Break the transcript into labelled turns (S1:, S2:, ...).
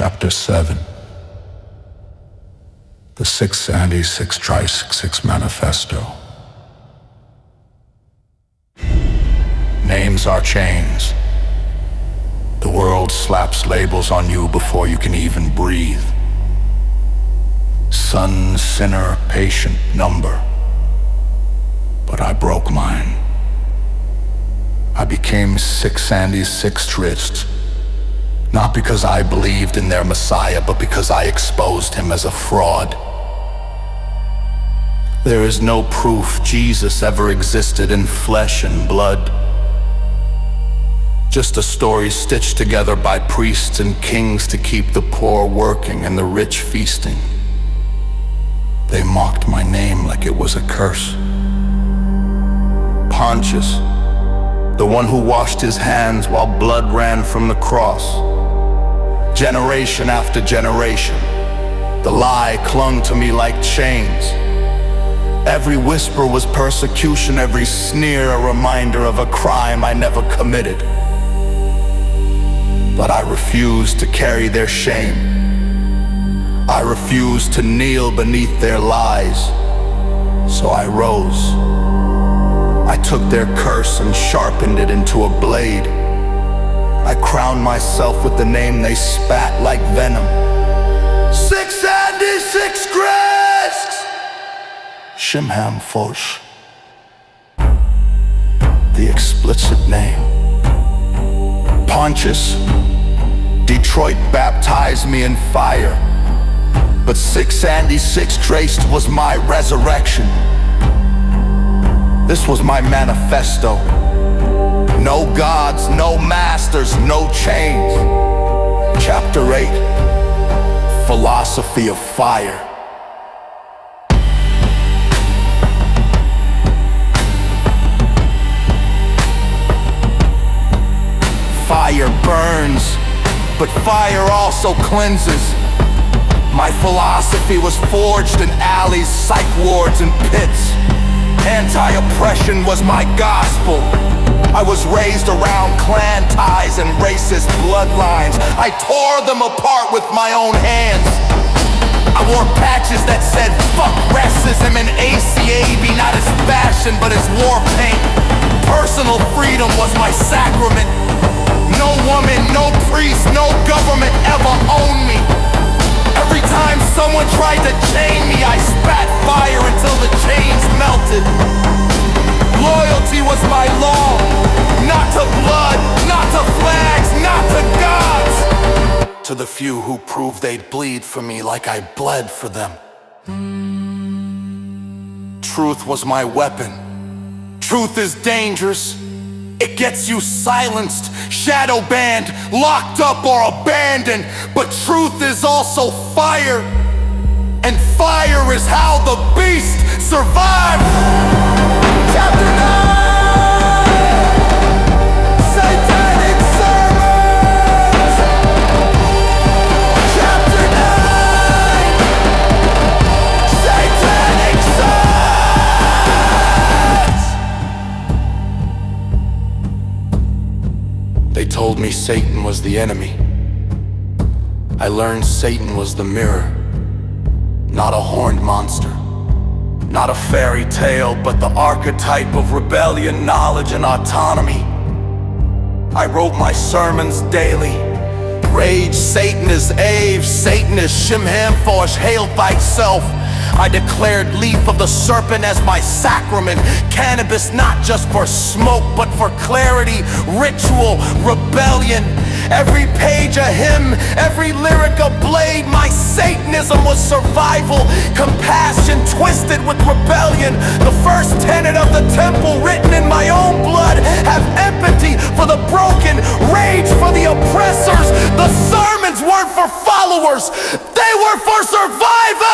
S1: Chapter 7. The 6ANDI6CHRIST6 Manifesto. Names are chains. The world slaps labels on you before you can even breathe. Son, sinner, patient, number. But I broke mine. I became 6ANDI6CHRIST. Not because I believed in their Messiah, but because I exposed him as a fraud. There is no proof Jesus ever existed in flesh and blood. Just a story stitched together by priests and kings to keep the poor working and the rich feasting. They mocked my name like it was a curse. Pontius, the one who washed his hands while blood ran from the cross. Generation after generation, the lie clung to me like chains. Every whisper was persecution, every sneer a reminder of a crime I never committed. But I refused to carry their shame. I refused to kneel beneath their lies. So I rose. I took their curse and sharpened it into a blade. I crowned myself with the name they spat like venom. 6ANDI6CHRIST! Shimham-fosh. The explicit name. Pontius, Detroit baptized me in fire. But 6ANDI6CHRIST was my resurrection. This was my manifesto. No gods, no masters, no chains. Chapter 8. Philosophy of fire. Fire burns, but fire also cleanses. My philosophy was forged in alleys, psych wards, and pits. Anti-oppression was my gospel. I was raised around clan ties and racist bloodlines. I tore them apart with my own hands. I wore patches that said, fuck racism and ACA be not as fashion but as war paint. Personal freedom was my sacrament. No woman, no priest, no government ever owned me. Every time someone tried to chain me, I spat fire until the chains melted. Loyalty was my law. Not to blood, not to flags, not to gods. To the few who proved they'd bleed for me like I bled for them. Truth was my weapon. Truth is dangerous. It gets you silenced, shadow banned, locked up or abandoned. But truth is also fire. And fire is how the beast survived. Chapter 9. Satanic sermons. Chapter 9. Satanic sermons. They told me Satan was the enemy. I learned Satan was the mirror, not a horned monster. Not a fairy tale, but the archetype of rebellion, knowledge, and autonomy. I wrote my sermons daily. Rage, Satan is Ave, Satan is Shimham-fosh, hail thyself. I declared leaf of the serpent as my sacrament. Cannabis not just for smoke, but for clarity, ritual, rebellion. Every page a hymn, every lyric a blade. My Satanism was survival, compassion twisted with rebellion. The first tenet of the temple written in my own blood. Have empathy for the broken, rage for the oppressors. The sermons weren't for followers, they were for survivors!